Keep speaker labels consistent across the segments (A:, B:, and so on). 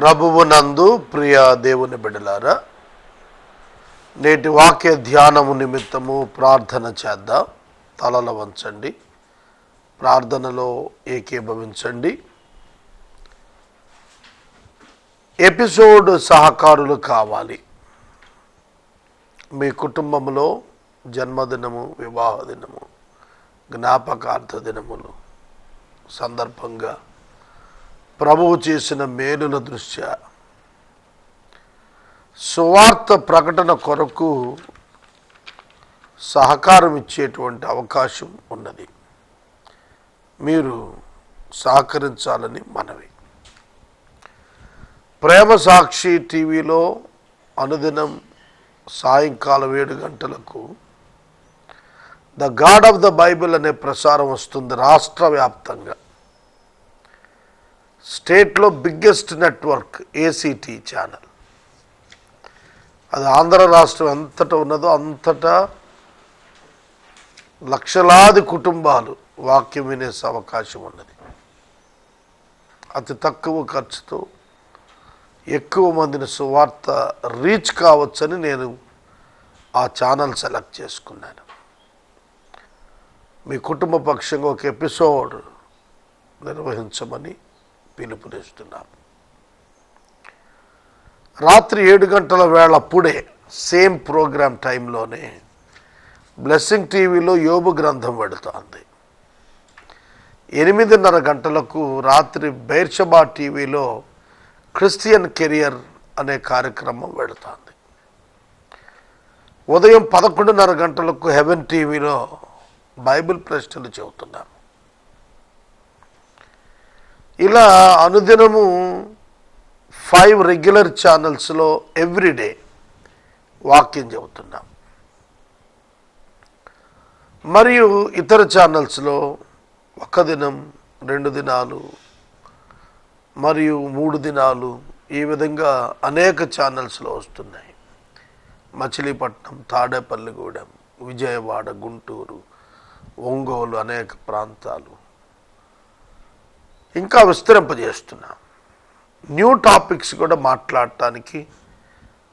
A: ప్రభువునందు ప్రియ దేవుని బిడ్డలారా, నేటి వాక్య ధ్యానము నిమిత్తము ప్రార్థన చేద్దాం. తలల వంచండి, ప్రార్థనలో ఏకీభవించండి. ఎపిసోడ్ సహకారులు కావాలి. మీ కుటుంబంలో జన్మదినము, వివాహ దినము, జ్ఞాపకార్థ దినములు సందర్భంగా ప్రభువు చేసిన మేలుల దృష్ట్యా సువార్త ప్రకటన కొరకు సహకారం ఇచ్చేటువంటి అవకాశం ఉన్నది. మీరు సహకరించాలని మనవి. ప్రేమ సాక్షి టీవీలో అనుదినం సాయంకాలం 7 గంటలకు the God of the Bible అనే ప్రసారం వస్తుంది. రాష్ట్ర వ్యాప్తంగా స్టేట్లో బిగ్గెస్ట్ నెట్వర్క్ ఏసీటీ ఛానల్. అది ఆంధ్ర రాష్ట్రం ఎంతటా ఉన్నదో అంతటా లక్షలాది కుటుంబాలు వాక్యం వినే అవకాశం ఉన్నది. అతి తక్కువ ఖర్చుతో ఎక్కువ మందిని సువార్త రీచ్ కావచ్చని నేను ఆ ఛానల్ సెలెక్ట్ చేసుకున్నాను. మీ కుటుంబ పక్షంగా ఒక ఎపిసోడ్ నిర్వహించమని పిలుపునిస్తున్నాం. రాత్రి 7 గంటల వేళ అప్పుడే సేమ్ ప్రోగ్రామ్ టైంలోనే బ్లెస్సింగ్ టీవీలో యోబు గ్రంథం వెళుతోంది. 8:30 గంటలకు రాత్రి బెర్షబా టీవీలో క్రిస్టియన్ కెరియర్ అనే కార్యక్రమం వెళుతోంది. ఉదయం 11:30 గంటలకు హెవెన్ టీవీలో బైబిల్ ప్రశ్నలు చెబుతున్నాం. ఇలా అనుదినము 5 రెగ్యులర్ ఛానల్స్లో ఎవ్రీడే వాక్యం చెబుతున్నాం. మరియు ఇతర ఛానల్స్లో 1 దినం, 2 దినాలు మరియు 3 దినాలు ఈ విధంగా అనేక ఛానల్స్లో వస్తున్నాయి. మచిలీపట్నం, తాడేపల్లిగూడెం, విజయవాడ, గుంటూరు, ఒంగోలు, అనేక ప్రాంతాలు ఇంకా విస్తరింపజేస్తున్నాం. న్యూ టాపిక్స్ కూడా మాట్లాడటానికి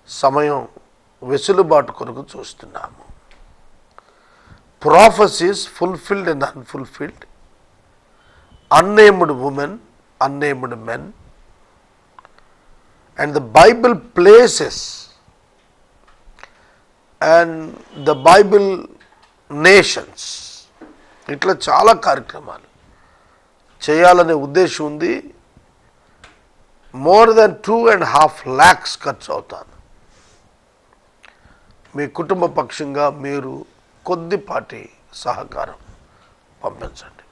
A: సమయం వెసులుబాటు కొరకు చూస్తున్నాము. Prophecies fulfilled and unfulfilled, unnamed women, unnamed men and the Bible places and the Bible nations, ఇట్లా చాలా కార్యక్రమాలు చేయాలనే ఉద్దేశం ఉంది. మోర్ దెన్ 2.5 lakhs ఖర్చు అవుతాను. మీ కుటుంబ పక్షంగా మీరు కొద్దిపాటి సహకారం పంపించండి.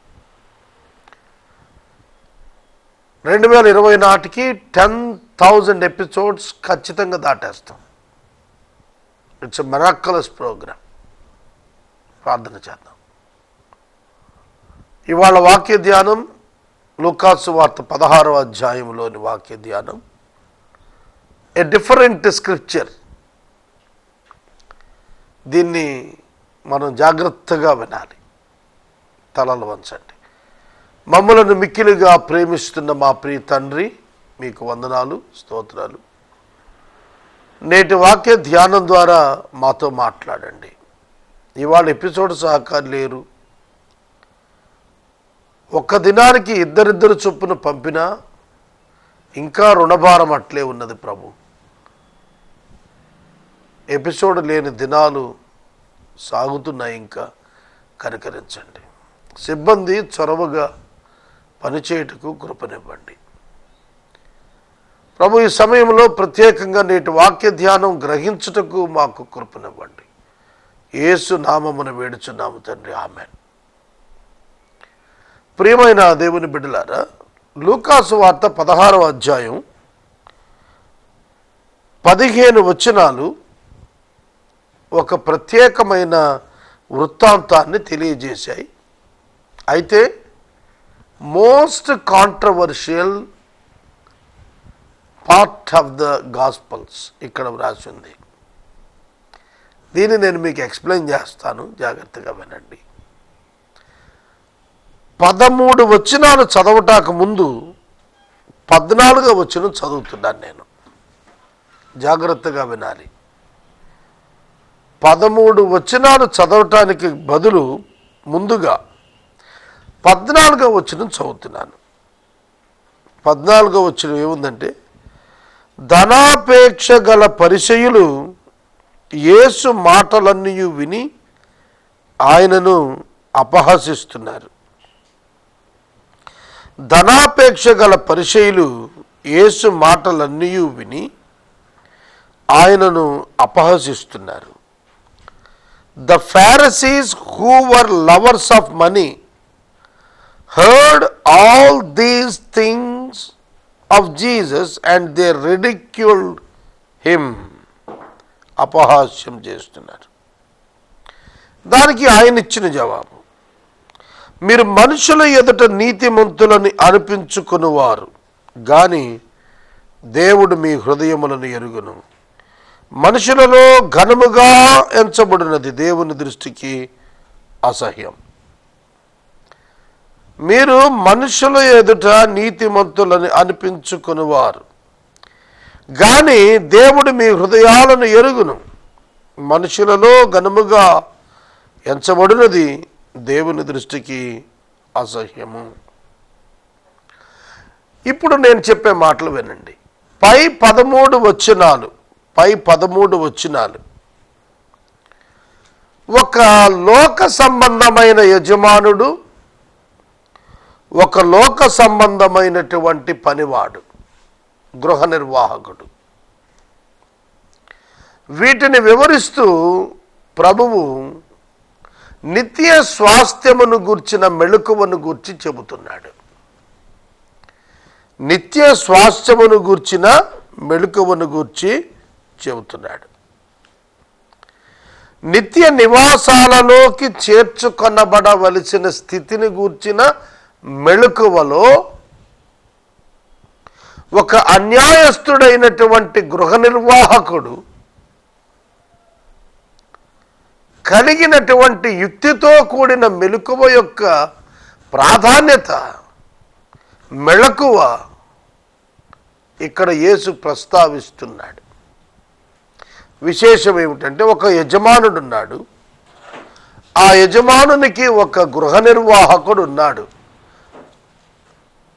A: 2020 నాటికి 10,000 ఎపిసోడ్స్ ఖచ్చితంగా దాటేస్తాం. It's a miraculous programme. ప్రార్థన చేద్దాం. ఇవాళ వాక్య ధ్యానం లూకాసు వార్త 16వ అధ్యాయంలోని వాక్య ధ్యానం. A different scripture. దీన్ని మనం జాగ్రత్తగా వినాలి. తలలు వంచండి. మమ్మలను మిక్కిలిగా ప్రేమిస్తున్న మా ప్రియ తండ్రి, మీకు వందనాలు, స్తోత్రాలు. నేటి వాక్య ధ్యానం ద్వారా మాతో మాట్లాడండి. ఇవాళ ఎపిసోడ్ సహకారం లేరు. 1 దినానికి 2 చొప్పున పంపినా ఇంకా రుణభారం అట్లే ఉన్నది ప్రభు. ఎపిసోడ్ లేని దినాలు సాగుతున్నాయి. ఇంకా కనికరించండి. సిబ్బంది చొరవగా పనిచేయుటకు కృపనివ్వండి ప్రభు. ఈ సమయంలో ప్రత్యేకంగా నేటి వాక్య ధ్యానం గ్రహించుటకు మాకు కృపనివ్వండి. యేసు నామమున వేడుచున్నాము తండ్రి, ఆమేన్. ప్రియమైన దేవుని బిడ్డలారా, లూకాసు వార్త 16వ అధ్యాయం 15 వచనాలు ఒక ప్రత్యేకమైన వృత్తాంతాన్ని తెలియజేశాయి. అయితే most controversial part of the gospels ఇక్కడ వ్రాసింది. దీన్ని నేను మీకు ఎక్స్ప్లెయిన్ చేస్తాను, జాగ్రత్తగా వినండి. 13 వచనాలు చదవటానికి ముందు 14వ వచనం చదువుతున్నాను నేను, జాగ్రత్తగా వినాలి. 13 వచనాలు చదవటానికి బదులు ముందుగా 14వ వచనం చదువుతున్నాను. 14వ వచనం ఏముందంటే, ధనాపేక్ష గల పరిసయ్యులు యేసు మాటలన్నీ విని ఆయనను అపహసిస్తున్నారు. ధనాపేక్ష గల పరిసయ్యులు యేసు మాటలన్నీ విని ఆయనను అపహసిస్తున్నారు. The Pharisees, who were lovers of money, heard all these things of Jesus and they ridiculed him. అపహాస్యం చేస్తున్నారు. దానికి ఆయన ఇచ్చిన జవాబు, మీరు మనుషుల ఎదుట నీతిమంతులని అనిపించుకునేవారు గాని దేవుడు మీ హృదయములను ఎరుగును. మనుషులలో ఘనముగా ఎంచబడినది దేవుని దృష్టికి అసహ్యం. మీరు మనుషుల ఎదుట నీతిమంతులని అనిపించుకునేవారు గాని దేవుడు మీ హృదయాలను ఎరుగును. మనుషులలో ఘనముగా ఎంచబడినది దేవుని దృష్టికి అసహ్యము. ఇప్పుడు నేను చెప్పే మాటలు వినండి. పై 13 వచనాలు ఒక లోక సంబంధమైన యజమానుడు, ఒక లోక సంబంధమైనటువంటి పనివాడు, గృహ నిర్వాహకుడు, వీటిని వివరిస్తూ ప్రభువు నిత్య స్వాస్థ్యమును గూర్చిన మెళకువను గూర్చి చెబుతున్నాడు. నిత్య స్వాస్థ్యమును గూర్చిన మెళకువను గూర్చి చెబుతున్నాడు. నిత్య నివాసాలలోకి చేర్చుకొనబడవలసిన స్థితిని గూర్చిన మెళకువలో ఒక అన్యాయస్తుడైనటువంటి గృహ నిర్వాహకుడు కలిగినటువంటి యుక్తితో కూడిన మెలకువ యొక్క ప్రాధాన్యత, మెళకువ ఇక్కడ యేసు ప్రస్తావిస్తున్నాడు. విశేషం ఏమిటంటే, ఒక యజమానుడు ఉన్నాడు, ఆ యజమానునికి ఒక గృహ నిర్వాహకుడు ఉన్నాడు.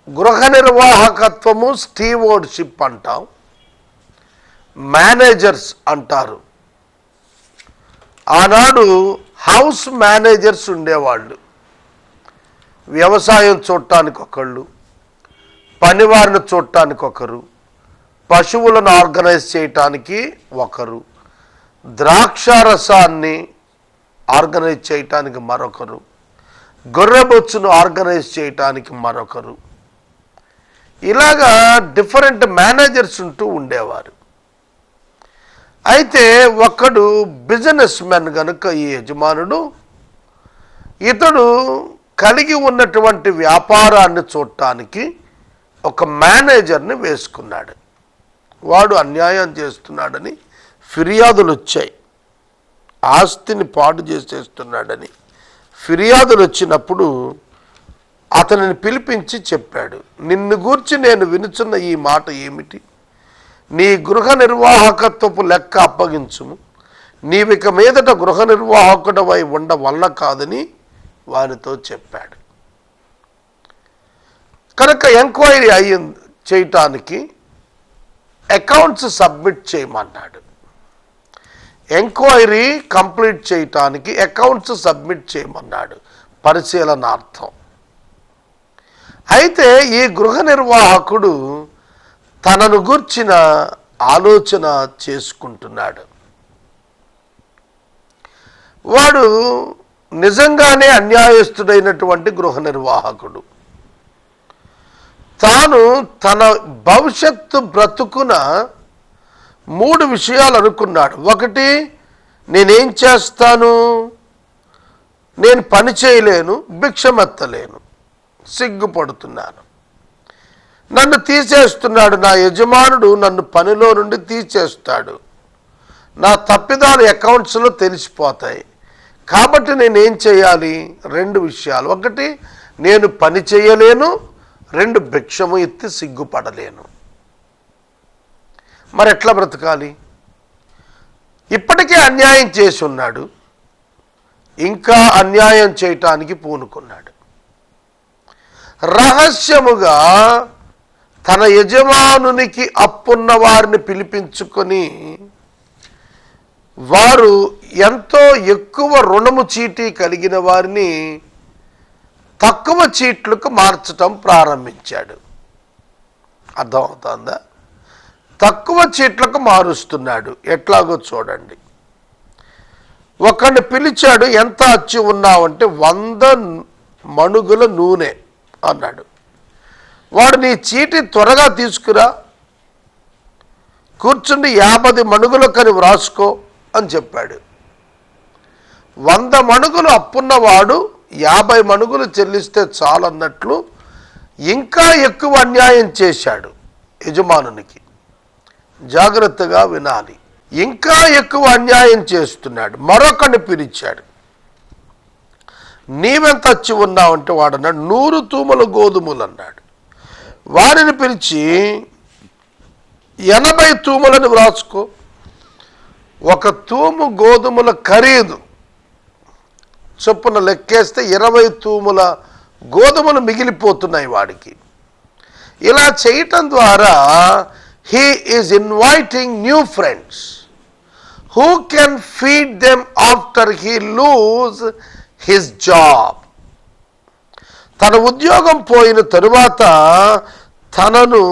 A: గృహ నిర్వాహకత్వము స్టీవర్డ్షిప్ అంటాం, మేనేజర్స్ అంటారు. ఆనాడు హౌస్ మేనేజర్స్ ఉండేవాళ్ళు. వ్యవసాయం చూడటానికి ఒకళ్ళు, పనివారిని చూడటానికి ఒకరు, పశువులను ఆర్గనైజ్ చేయటానికి ఒకరు, ద్రాక్షారసాన్ని ఆర్గనైజ్ చేయటానికి మరొకరు, గొర్రెబొచ్చును ఆర్గనైజ్ చేయటానికి మరొకరు. ఇలాగా డిఫరెంట్ మేనేజర్స్ ఉంటూ ఉండేవారు. అయితే ఒకడు బిజినెస్ మెన్ కనుక ఈ యజమానుడు, ఇతడు కలిగి ఉన్నటువంటి వ్యాపారాన్ని చూడటానికి ఒక మేనేజర్ని వేసుకున్నాడు. వాడు అన్యాయం చేస్తున్నాడని ఫిర్యాదులు వచ్చాయి, ఆస్తిని పాడు చేసేస్తున్నాడని ఫిర్యాదులు వచ్చినప్పుడు అతనిని పిలిపించి చెప్పాడు, నిన్ను గూర్చి నేను వినుచున్న ఈ మాట ఏమిటి? నీ గృహ నిర్వాహకత్వపు లెక్క అప్పగించుము, నీవిక మీదట గృహ నిర్వాహకుడవై ఉండవల్ల కాదని వారితో చెప్పాడు. కనుక ఎంక్వైరీ చేయటానికి అకౌంట్స్ సబ్మిట్ చేయమన్నాడు. ఎంక్వైరీ కంప్లీట్ చేయటానికి అకౌంట్స్ సబ్మిట్ చేయమన్నాడు పరిశీలనార్థం. అయితే ఈ గృహ నిర్వాహకుడు తనను గూర్చిన ఆలోచన చేసుకుంటున్నాడు. వాడు నిజంగానే అన్యాయస్తుడైనటువంటి గృహ నిర్వాహకుడు. తాను తన భవిష్యత్తు బ్రతుకున 3 విషయాలు అనుకున్నాడు. ఒకటి, నేనేం చేస్తాను? నేను పని చేయలేను, భిక్షమెత్తలేను, సిగ్గుపడుతున్నాను, నన్ను తీసేస్తున్నాడు, నా యజమానుడు నన్ను పనిలో నుండి తీసేస్తాడు, నా తప్పిదాలు అకౌంట్స్లో తెలిసిపోతాయి, కాబట్టి నేనేం చేయాలి? 2 విషయాలు. ఒకటి, నేను పని చేయలేను, 2 భిక్షము ఎత్తి సిగ్గుపడలేను. మరి ఎట్లా బ్రతకాలి? ఇప్పటికే అన్యాయం చేసి ఉన్నాడు, ఇంకా అన్యాయం చేయటానికి పూనుకున్నాడు. రహస్యముగా తన యజమానునికి అప్పున్న వారిని పిలిపించుకొని వారు ఎంతో ఎక్కువ రుణము చీటీ కలిగిన వారిని తక్కువ చీట్లకు మార్చటం ప్రారంభించాడు. అర్థమవుతుందా? తక్కువ చీట్లకు మారుస్తున్నాడు. ఎట్లాగో చూడండి. ఒకడిని పిలిచాడు, ఎంత అచ్చి ఉన్నావంటే 100 మణుగుల నూనె అన్నాడు. వాడు నీ చీటి త్వరగా తీసుకురా, కూర్చుండి 50 మణుగులకని వ్రాసుకో అని చెప్పాడు. 100 మణుగులు అప్పున్నవాడు 50 మణుగులు చెల్లిస్తే చాలన్నట్లు ఇంకా ఎక్కువ అన్యాయం చేశాడు యజమానునికి. జాగ్రత్తగా వినాలి. ఇంకా ఎక్కువ అన్యాయం చేస్తున్నాడు. మరొకడిని పిలిచాడు. నీవెంత వచ్చి ఉన్నావంటే వాడన్నాడు 100 తూముల గోధుమలు అన్నాడు. వారిని పిలిచి 80 తూములను వ్రాసుకో. 1 తూము గోధుమల ఖరీదు చొప్పున లెక్కేస్తే 20 తూముల గోధుమలు మిగిలిపోతున్నాయి వాడికి. ఇలా చేయటం ద్వారా he is inviting new friends who can feed them after he lose his job. తన ఉద్యోగం పోయిన తరువాత తనను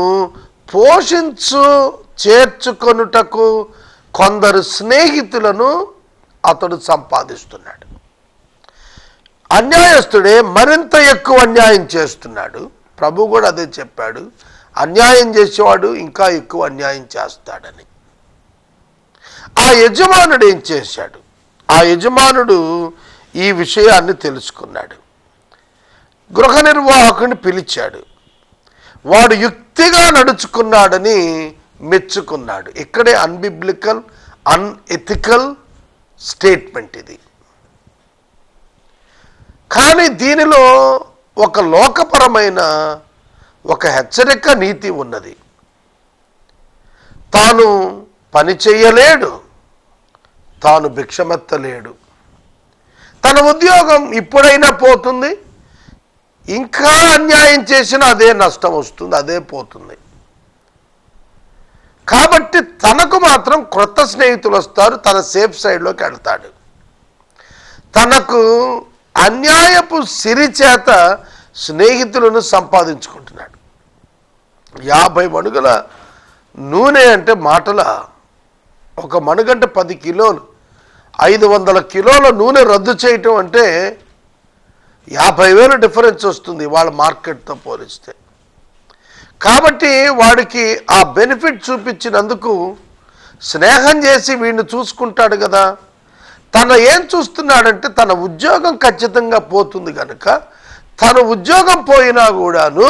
A: చేర్చుకొనుటకు కొందరు స్నేహితులను అతడు సంపాదిస్తున్నాడు. అన్యాయస్తుడే మరింత ఎక్కువ అన్యాయం చేస్తున్నాడు. ప్రభు కూడా అదే చెప్పాడు, అన్యాయం చేసేవాడు ఇంకా ఎక్కువ అన్యాయం చేస్తాడని. ఆ యజమానుడు ఏం చేశాడు? ఆ యజమానుడు ఈ విషయాన్ని తెలుసుకున్నాడు. గృహ నిర్వాహకుని పిలిచాడు. వాడు యుక్తిగా నడుచుకున్నాడని మెచ్చుకున్నాడు. ఇక్కడే అన్బిబ్లికల్, అన్ఎథికల్ స్టేట్మెంట్ ఇది. కానీ దీనిలో ఒక లోకపరమైన ఒక హెచ్చరిక నీతి ఉన్నది. తాను పని చెయ్యలేడు, తాను భిక్షమెత్తలేడు. తన ఉద్యోగం ఇప్పుడైనా పోతుంది, ఇంకా అన్యాయం చేసినా అదే నష్టం వస్తుంది, అదే పోతుంది. కాబట్టి తనకు మాత్రం క్రొత్త స్నేహితులు వస్తారు, తన సేఫ్ సైడ్లోకి వెళ్తాడు. తనకు అన్యాయపు సిరి చేత స్నేహితులను సంపాదించుకుంటున్నాడు. 50 మణుగుల నూనె అంటే మాటల, ఒక మణుగంటే 10 కిలోలు, 500 కిలోల నూనె రద్దు చేయటం అంటే 50,000 డిఫరెన్స్ వస్తుంది వాళ్ళ మార్కెట్తో పోలిస్తే. కాబట్టి వాడికి ఆ బెనిఫిట్ చూపించినందుకు స్నేహం చేసి వీడిని చూసుకుంటాడు కదా. తన ఏం చూస్తున్నాడంటే తన ఉద్యోగం ఖచ్చితంగా పోతుంది కనుక తన ఉద్యోగం పోయినా కూడాను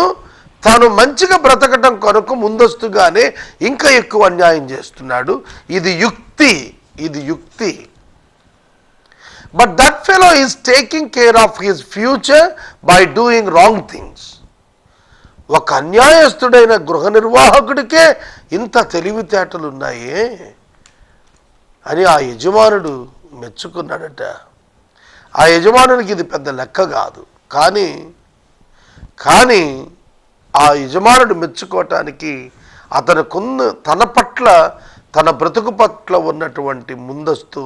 A: తాను మంచిగా బ్రతకటం కొరకు ముందస్తుగానే ఇంకా ఎక్కువ అన్యాయం చేస్తున్నాడు. ఇది యుక్తి, ఇది యుక్తి. But that fellow is taking care of his future by doing wrong things. ఒక అన్యాయస్తుడైన గృహ నిర్వాహకుడికే ఇంత తెలివితేటలు ఉన్నాయే అని ఆ యజమానుడు మెచ్చుకున్నాడట. ఆ యజమానునికి ఇది పెద్ద లెక్క కాదు, కానీ ఆ యజమానుడు మెచ్చుకోవటానికి అతనుకున్న తన పట్ల, తన బ్రతుకు పట్ల ఉన్నటువంటి ముందస్తు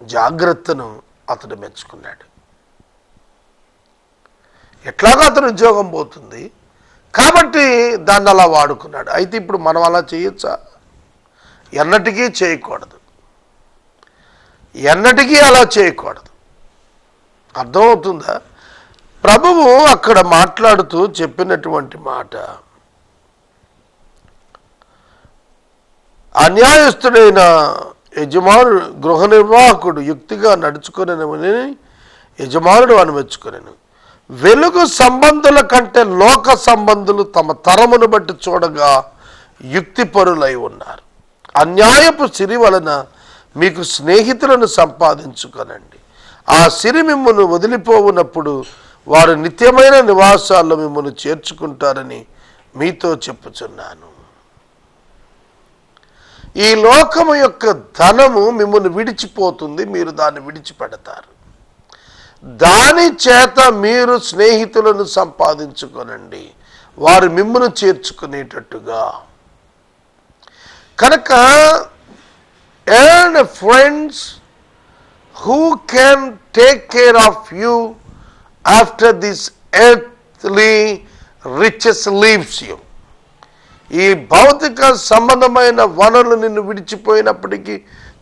A: జాగ్రత్తను అతడు మెచ్చుకున్నాడు. ఎట్లాగో అతను ఉద్యోగం పోతుంది కాబట్టి దాన్ని అలా వాడుకున్నాడు. అయితే ఇప్పుడు మనం అలా చేయొచ్చా? ఎన్నటికీ చేయకూడదు, ఎన్నటికీ అలా చేయకూడదు. అర్థమవుతుందా? ప్రభువు అక్కడ మాట్లాడుతూ చెప్పినటువంటి మాట, అన్యాయస్తుడైన యజమానుడు గృహ నిర్వాహకుడు యుక్తిగా నడుచుకునేనని యజమానుడు అనుమెచ్చుకునేను. వెలుగు సంబంధుల కంటే లోక సంబంధులు తమ తరమును బట్టి చూడగా యుక్తిపరులై ఉన్నారు. అన్యాయపు సిరి వలన మీకు స్నేహితులను సంపాదించుకొనండి. ఆ సిరి మిమ్మును వదిలిపోవునప్పుడు వారు నిత్యమైన నివాసాల్లో మిమ్మల్ని చేర్చుకుంటారని మీతో చెప్పుచున్నాను. ఈ లోకము యొక్క ధనము మిమ్మల్ని విడిచిపోతుంది, మీరు దాన్ని విడిచిపెడతారు. దాని చేత మీరు స్నేహితులను సంపాదించుకొనండి, వారు మిమ్మల్ని చేర్చుకునేటట్టుగా. కనుక earn friends who can take care of you after this earthly riches leaves you. ఈ భౌతిక సంబంధమైన వనరులు నిన్ను విడిచిపోయినప్పటికీ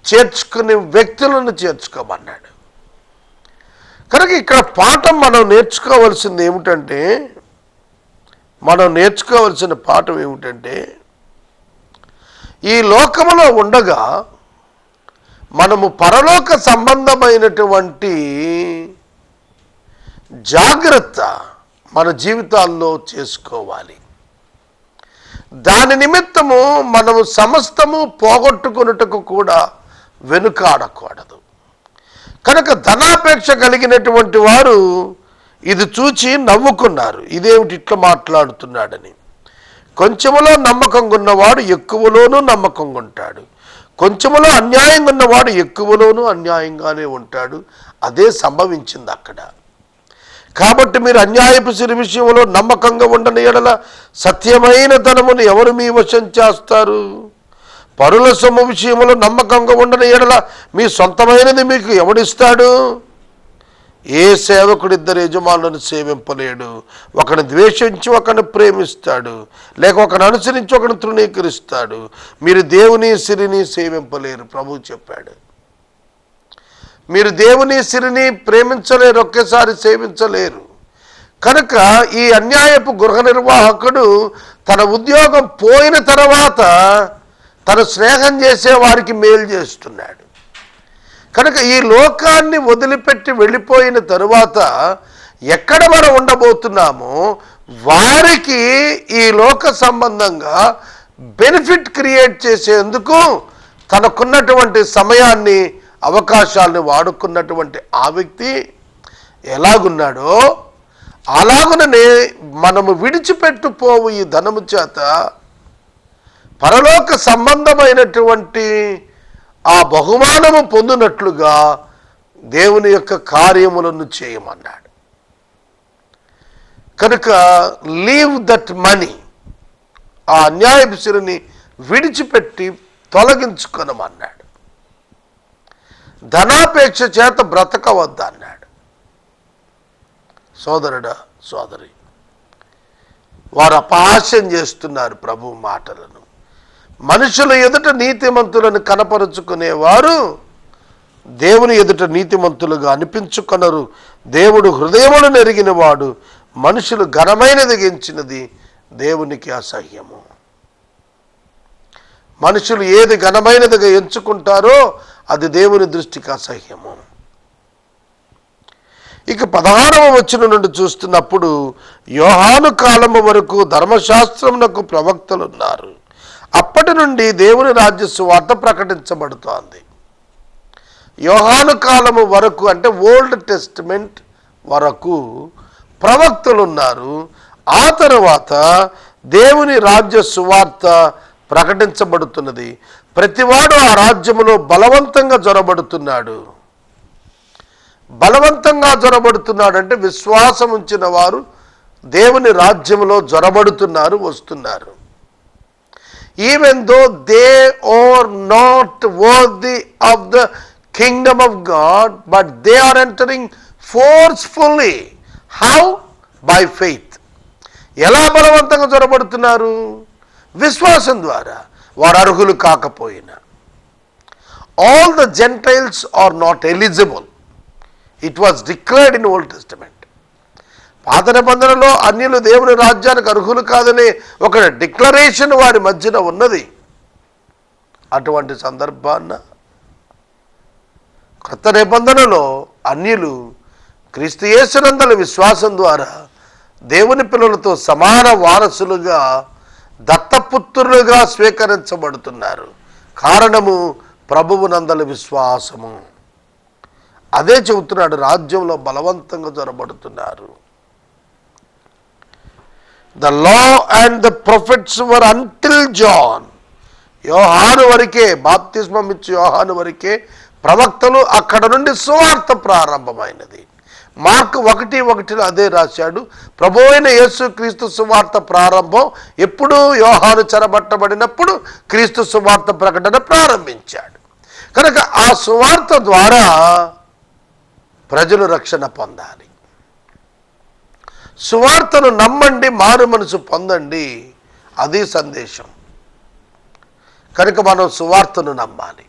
A: చేర్చుకునే వ్యక్తులను చేర్చుకోమన్నాడు. కనుక ఇక్కడ పాఠం మనం నేర్చుకోవాల్సింది ఏమిటంటే, ఈ లోకములో ఉండగా మనము పరలోక సంబంధమైనటువంటి జాగ్రత్త మన జీవితాల్లో చేసుకోవాలి. దాని నిమిత్తము మనము సమస్తము పోగొట్టుకున్నట్టుకు కూడా వెనుకాడకూడదు. కనుక ధనాపేక్ష కలిగినటువంటి వారు ఇది చూచి నవ్వుకున్నారు, ఇదేమిటి ఇట్లా మాట్లాడుతున్నాడని. కొంచెములో నమ్మకంగా ఉన్నవాడు ఎక్కువలోనూ నమ్మకంగా ఉంటాడు, కొంచెములో అన్యాయంగా ఉన్నవాడు ఎక్కువలోనూ అన్యాయంగానే ఉంటాడు. అదే సంభవించింది అక్కడ. కాబట్టి మీరు అన్యాయపు సిరి విషయంలో నమ్మకంగా ఉండని ఎడల సత్యమైన ధనమును ఎవరు మీ వశం చేస్తారు? పరుల సొమ్ము విషయంలో నమ్మకంగా ఉండని ఎడల మీ సొంతమైనది మీకు ఎవడిస్తాడు? ఏ సేవకుడిద్దరు యజమానులను సేవింపలేడు. ఒకని ద్వేషించి ఒకని ప్రేమిస్తాడు, లేక ఒకని అనుసరించి ఒకని తృణీకరిస్తాడు. మీరు దేవుని సిరిని సేవింపలేరు, ప్రభువు చెప్పాడు. మీరు దేవుని సిరిని ప్రేమించలేరు, ఒకేసారి సేవించలేరు. కనుక ఈ అన్యాయపు గృహ నిర్వాహకుడు తన ఉద్యోగం పోయిన తర్వాత తను స్నేహం చేసే వారికి మేలు చేస్తున్నాడు. కనుక ఈ లోకాన్ని వదిలిపెట్టి వెళ్ళిపోయిన తరువాత ఎక్కడ మనం ఉండబోతున్నామో వారికి ఈ లోక సంబంధంగా బెనిఫిట్ క్రియేట్ చేసేందుకు తనకున్నటువంటి సమయాన్ని, అవకాశాలను వాడుకున్నటువంటి ఆ వ్యక్తి ఎలాగున్నాడో అలాగుననే మనము విడిచిపెట్టుపోవు ఈ ధనము చేత పరలోక సంబంధమైనటువంటి ఆ బహుమానము పొందినట్లుగా దేవుని యొక్క కార్యములను చేయమన్నాడు. కనుక లీవ్ దట్ మనీ, ఆ అన్యాయపు సిరిని విడిచిపెట్టి తొలగించుకొనమన్నాడు. ధనాపేక్ష చేత బ్రతకవద్దన్నాడు. సోదరుడా, సోదరి, వారు అపహాస్యం చేస్తున్నారు ప్రభు మాటలను. మనుషుల ఎదుట నీతిమంతులను కనపరుచుకునేవారు దేవుని ఎదుట నీతిమంతులుగా అనిపించుకొనరు. దేవుడు హృదయములను ఎరిగిన వాడు, మనుషులు ఘనమైనది ఎంచినది దేవునికి అసహ్యము. మనుషులు ఏది ఘనమైనదిగా ఎంచుకుంటారో అది దేవుని దృష్టికి అసహ్యము. ఇక 16వ వచనం నుండి చూస్తున్నప్పుడు, యోహాను కాలము వరకు ధర్మశాస్త్రమునకు ప్రవక్తలు ఉన్నారు. అప్పటి నుండి దేవుని రాజ్య సువార్త ప్రకటించబడుతోంది. యోహాను కాలము వరకు అంటే ఓల్డ్ టెస్టిమెంట్ వరకు ప్రవక్తలు ఉన్నారు. ఆ తరువాత దేవుని రాజ్య సువార్త ప్రకటించబడుతున్నది. ప్రతివాడు ఆ రాజ్యములో బలవంతంగా జొరబడుతున్నాడు. బలవంతంగా జొరబడుతున్నాడు అంటే విశ్వాసం ఉంచిన వారు దేవుని రాజ్యములో జొరబడుతున్నారు, వస్తున్నారు. Even though they are not worthy of the kingdom of God, but they are entering forcefully. How? By faith. ఎలా బలవంతంగా జొరబడుతున్నారు? విశ్వాసం ద్వారా. వారు అర్హులు కాకపోయినా. All the Gentiles are not eligible. It was declared in Old Testament. పాత నిబంధనలో అన్యులు దేవుని రాజ్యానికి అర్హులు కాదనే ఒక డిక్లరేషన్ వారి మధ్యన ఉన్నది. అటువంటి సందర్భాన్న కొత్త నిబంధనలో అన్యులు క్రీస్తు యేసునందలి విశ్వాసం ద్వారా దేవుని పిల్లలతో సమాన వారసులుగా, దత్తపుత్రులుగా స్వీకరించబడుతున్నారు. కారణము ప్రభువునందలి విశ్వాసము. అదే చెబుతున్నాడు, రాజ్యంలో బలవంతంగా జొరబడుతున్నారు. The law and the prophets were until John. Yohanu వరకే, బాప్తిస్మం ఇచ్చి యోహాను వరకే ప్రవక్తలు, అక్కడ నుండి సువార్త ప్రారంభమైనది. మార్కు 1:1 అదే రాశాడు. ప్రభు అయిన యేసుక్రీస్తు సువార్త ప్రారంభం ఎప్పుడు? యోహాను చెరబట్టబడినప్పుడు క్రీస్తు సువార్త ప్రకటన ప్రారంభించాడు. కనుక ఆ సువార్త ద్వారా ప్రజలు రక్షణ పొందాలి. సువార్తను నమ్మండి, మారు మనసు పొందండి, అది సందేశం. కనుక మనం సువార్తను నమ్మాలి.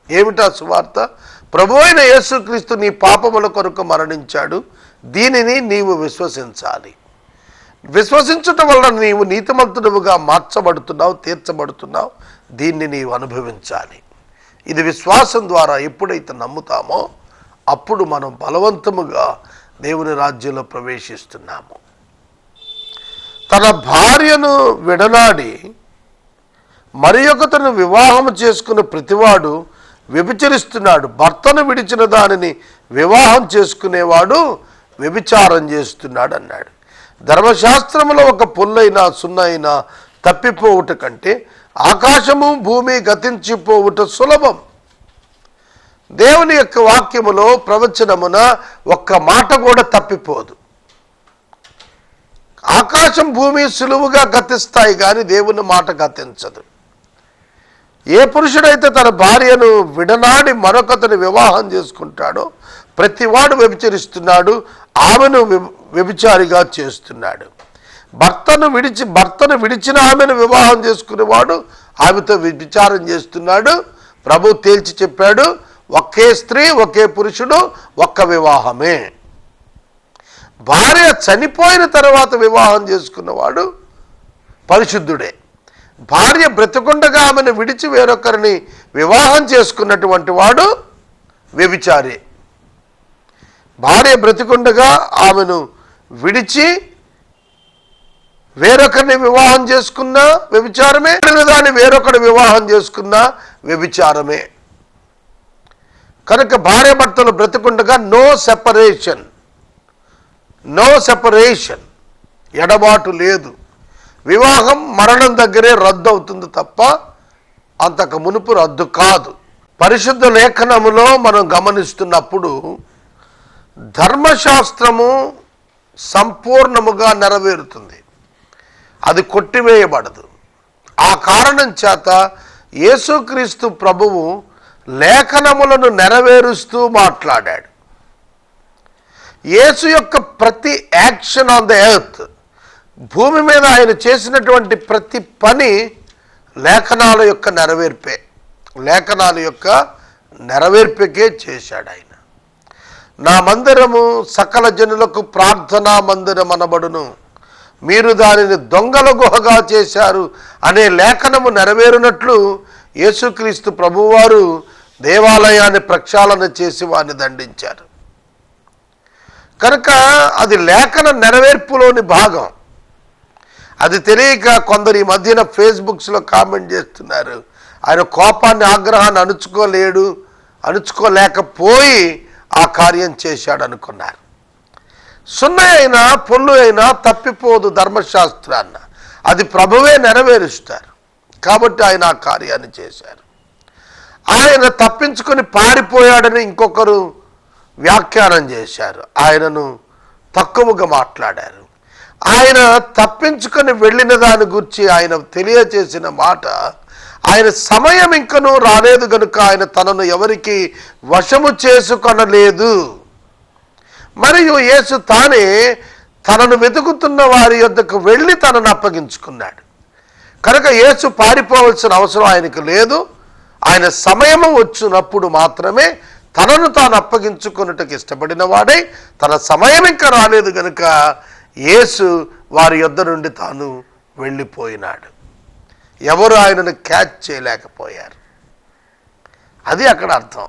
A: ఏమిటా సువార్త? ప్రభు అయిన యేసుక్రీస్తు నీ పాపముల కొరకు మరణించాడు, దీనిని నీవు విశ్వసించాలి. విశ్వసించటం వలన నీవు నీతిమంతుడుగా మార్చబడుతున్నావు, తీర్చబడుతున్నావు. దీన్ని నీవు అనుభవించాలి. ఇది విశ్వాసం ద్వారా ఎప్పుడైతే నమ్ముతామో అప్పుడు మనం బలవంతముగా దేవుని రాజ్యంలో ప్రవేశిస్తున్నాము. తన భార్యను విడనాడి మరి ఒకతను వివాహం చేసుకున్న ప్రతివాడు వ్యభిచరిస్తున్నాడు. భర్తను విడిచిన దానిని వివాహం చేసుకునేవాడు వ్యభిచారం చేస్తున్నాడు అన్నాడు. ధర్మశాస్త్రములో ఒక పొల్లైనా సున్నైనా తప్పిపోవుట కంటే ఆకాశము భూమి గతించిపోవుట సులభం. దేవుని యొక్క వాక్యములో, ప్రవచనమున ఒక్క మాట కూడా తప్పిపోదు. ఆకాశం భూమి సులువుగా గతిస్తాయి కానీ దేవుని మాట గతించదు. ఏ పురుషుడైతే తన భార్యను విడనాడి మరొకతని వివాహం చేసుకుంటాడో ప్రతివాడు వ్యభిచరిస్తున్నాడు, ఆమెను వ్యభిచారిగా చేస్తున్నాడు. భర్తను విడిచిన ఆమెను వివాహం చేసుకునేవాడు ఆమెతో వ్యభిచారం చేస్తున్నాడు. ప్రభు తేల్చి చెప్పాడు, ఒకే స్త్రీ ఒకే పురుషుడు ఒక్క వివాహమే. భార్య చనిపోయిన తర్వాత వివాహం చేసుకున్నవాడు పరిశుద్ధుడే. భార్య బ్రతికుండగా ఆమెను విడిచి వేరొకరిని వివాహం చేసుకున్నటువంటి వాడు వ్యభిచారి. భార్య బ్రతికుండగా ఆమెను విడిచి వేరొకరిని వివాహం చేసుకున్నా వ్యభిచారమే, దాన్ని వేరొకరు వివాహం చేసుకున్నా వ్యభిచారమే. కనుక భార్య భర్తలు బ్రతికుండగా నో సెపరేషన్, ఎడబాటు లేదు. వివాహం మరణం దగ్గరే రద్దు అవుతుంది తప్ప అంతకు మునుపు రద్దు కాదు. పరిశుద్ధ లేఖనములో మనం గమనిస్తున్నప్పుడు ధర్మశాస్త్రము సంపూర్ణముగా నెరవేరుతుంది, అది కొట్టివేయబడదు. ఆ కారణం చేత యేసుక్రీస్తు ప్రభువు లేఖనములను నెరవేరుస్తూ మాట్లాడాడు. యేసు యొక్క ప్రతి యాక్షన్ ఆన్ ద ఎర్త్, భూమి మీద ఆయన చేసినటువంటి ప్రతి పని లేఖనాల యొక్క నెరవేర్పకే చేశాడు ఆయన. నా మందిరము సకల జనులకు ప్రార్థనా మందిరం అనబడును, మీరు దానిని దొంగల గుహగా చేశారు అనే లేఖనము నెరవేరునట్లు యేసుక్రీస్తు ప్రభువారు దేవాలయాన్ని ప్రక్షాళన చేసి వారిని దండించారు. కనుక అది లేఖన నెరవేర్పులోని భాగం. అది తెలియక కొందరు ఈ మధ్యన ఫేస్బుక్స్లో కామెంట్ చేస్తున్నారు, ఆయన కోపాన్ని ఆగ్రహాన్ని అణుచుకోలేకపోయి ఆ కార్యం చేశాడు అనుకున్నారు. సున్న అయినా పొల్లు అయినా తప్పిపోదు ధర్మశాస్త్రాన్న, అది ప్రభువే నెరవేరుస్తారు. కాబట్టి ఆయన ఆ కార్యాన్ని చేశారు. ఆయన తప్పించుకొని పారిపోయాడని ఇంకొకరు వ్యాఖ్యానం చేశారు, ఆయనను తక్కువగా మాట్లాడారు. ఆయన తప్పించుకొని వెళ్ళిన దాని గురించి ఆయన తెలియచేసిన మాట, ఆయన సమయం ఇంకనూ రాలేదు కనుక ఆయన తనను ఎవరికి వశము చేసుకొనలేదు. మరియు యేసు తానే తనను వెతుకుతున్న వారి యొద్దకు వెళ్ళి తనను అప్పగించుకున్నాడు. కనుక యేసు పారిపోవలసిన అవసరం ఆయనకు లేదు. ఆయన సమయము వచ్చినప్పుడు మాత్రమే తనను తాను అప్పగించుకున్నట్టుకు ఇష్టపడిన వాడై, తన సమయం ఇంకా రాలేదు కనుక యేసు వారి యొద్ద నుండి తాను వెళ్ళిపోయినాడు. ఎవరు ఆయనను క్యాచ్ చేయలేకపోయారు. అది అక్కడ అర్థం.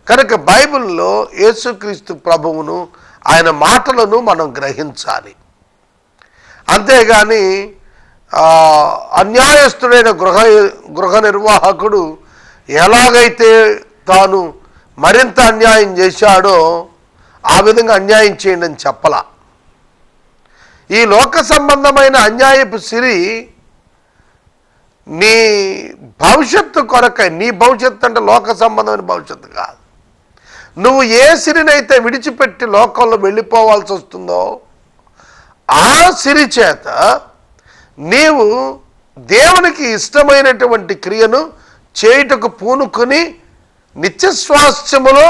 A: కనుక బైబిల్లో యేసుక్రీస్తు ప్రభువును, ఆయన మాటలను మనం గ్రహించాలి. అంతేగాని అన్యాయస్తుడైన గృహ నిర్వాహకుడు ఎలాగైతే తాను మరింత అన్యాయం చేశాడో ఆ విధంగా అన్యాయం చేయండి అని చెప్పలా. ఈ లోక సంబంధమైన అన్యాయపు సిరి నీ భవిష్యత్తు కొరకై, నీ భవిష్యత్తు అంటే లోక సంబంధమైన భవిష్యత్తు కాదు. నువ్వు ఏ సిరినైతే విడిచిపెట్టి లోకంలో వెళ్ళిపోవాల్సి వస్తుందో ఆ సిరి చేత నీవు దేవునికి ఇష్టమైనటువంటి క్రియను చేయుటకు పూనుకొని నిత్యస్వాస్థ్యములో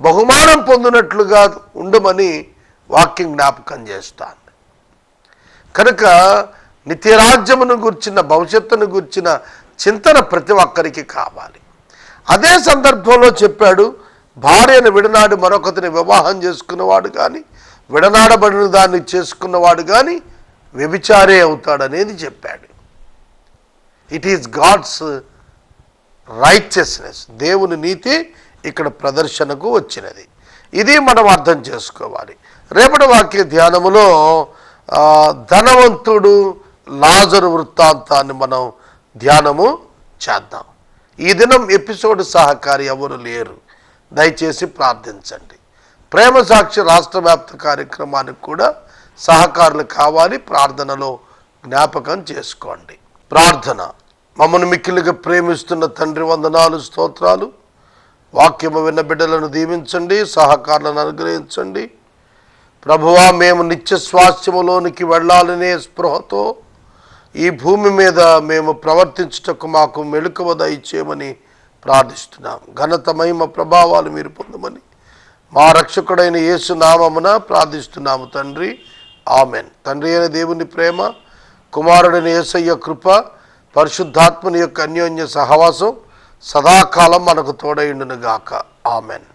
A: బహుమానం పొందినట్లుగా ఉండమని వాక్యం జ్ఞాపకం చేస్తాను. కనుక నిత్యరాజ్యమును గుర్చిన, భవిష్యత్తును గుర్చిన చింతన ప్రతి ఒక్కరికి కావాలి. అదే సందర్భంలో చెప్పాడు, భార్యను విడనాడి మరొకరిని వివాహం చేసుకున్నవాడు కానీ, విడనాడబడిన దాన్ని చేసుకున్నవాడు కానీ వ్యభిచారే అవుతాడనేది చెప్పాడు. ఇట్ ఈస్ గాడ్స్ రైచియస్నెస్, దేవుని నీతి ఇక్కడ ప్రదర్శనకు వచ్చినది. ఇది మనం అర్థం చేసుకోవాలి. రేపటి వాక్య ధ్యానములో ధనవంతుడు లాజరు వృత్తాంతాన్ని మనం ధ్యానము చేద్దాం. ఈ దినం ఎపిసోడ్ సహకారి ఎవరు లేరు, దయచేసి ప్రార్థించండి. ప్రేమ సాక్షి రాష్ట్ర వ్యాప్త కార్యక్రమానికి కూడా సహకారులు కావాలి, ప్రార్థనలో జ్ఞాపకం చేసుకోండి. ప్రార్థన. మమ్మల్ని మిక్కిలిగా ప్రేమిస్తున్న తండ్రి, వందనాలు, స్తోత్రాలు. వాక్యము విన్న బిడ్డలను దీవించండి, సహకారులను అనుగ్రహించండి. ప్రభువా, మేము నిత్య స్వాస్థ్యములోనికి వెళ్ళాలనే స్పృహతో ఈ భూమి మీద మేము ప్రవర్తించుటకు మాకు మెలకువ దయచేయమని ప్రార్థిస్తున్నాం. ఘనత, మహిమ, ప్రభావాలు మీరు పొందమని మా రక్షకుడైన యేసు నామమున ప్రార్థిస్తున్నాము తండ్రి, ఆమెన్. తండ్రి అయిన దేవుని ప్రేమ, కుమారుడైన యేసయ్య కృప, పరిశుద్ధాత్మని యొక్క అన్యోన్య సహవాసం సదాకాలం మనకు తోడైండును గాక. ఆమెన్.